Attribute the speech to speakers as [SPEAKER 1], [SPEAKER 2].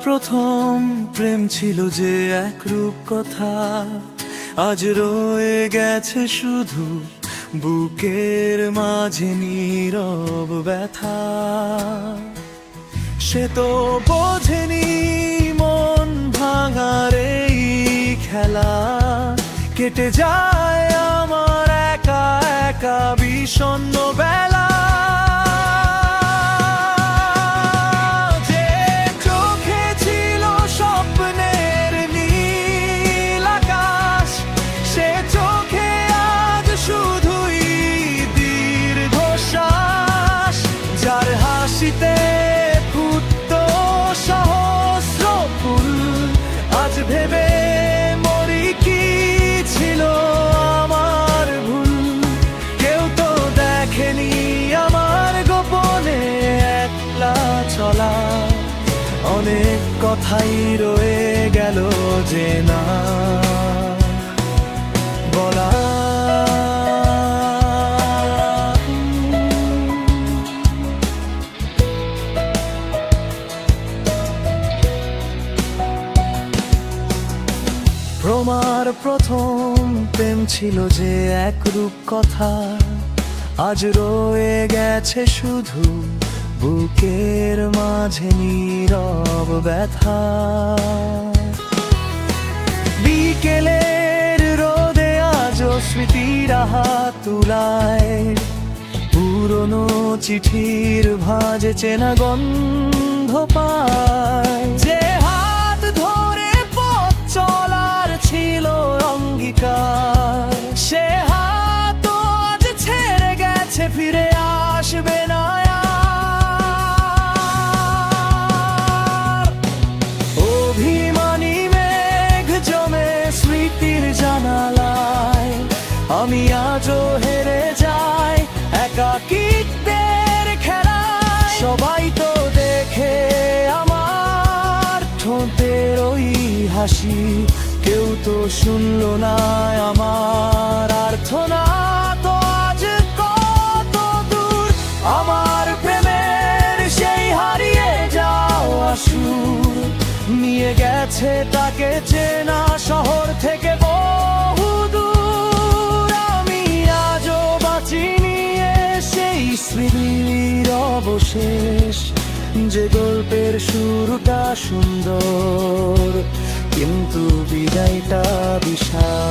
[SPEAKER 1] প্রথম প্রেম ছিল যে এক রূপ কথা, আজ রয়ে গেছে শুধু বুকের মাঝে নীরব ব্যথা। সে তো বোঝেনি মন ভাঙার এই খেলা, কেটে যায় আমার একা একা বিষণ্ণ বেলা। হাসিতে ফুটতো সহস্র ফুল, আজ ভেবে মরি কি ছিল আমার ভুল। কেউ তো দেখেনি আমার গোপনে একলা চলা, অনেক কথাই রয়ে গেল যে না বলা। আমার প্রথম প্রেম ছিল যে এক রূপ কথা, আজ রয়ে গেছে শুধু বুকের মাঝে নীরব ব্যথা। বিকেলের রোদে আজও স্মৃতির হাত তুলায়, পুরনো চিঠির ভাঁজে চেনা গন্ধ পায়। যে হাত ধরে পথ চলার ছিল অঙ্গীকার, সে হাত আজ ছেড়ে গেছে, ফিরে আসবে না আর। অভিমানী মেঘ জমে স্মৃতির জানালায়, আমি আজও হেরে যাই একাকিত্বের খেলায়। সবাই তো দেখে আমার ঠোঁটের ওই হাসি, কেউ তো শুনলো না আমার আর্তনা। তো আজ কত দূর আমার প্রেমের সেই হারিয়ে যাওয়া সুর, নিয়ে গেছে তাকে চেনা শহর থেকে বহু দূর। আমি আজও বাঁচি নিয়ে সেই স্মৃতির অবশেষ, যে গল্পের শুরুটা সুন্দর কিন্তু বিদায়টা বিশাল।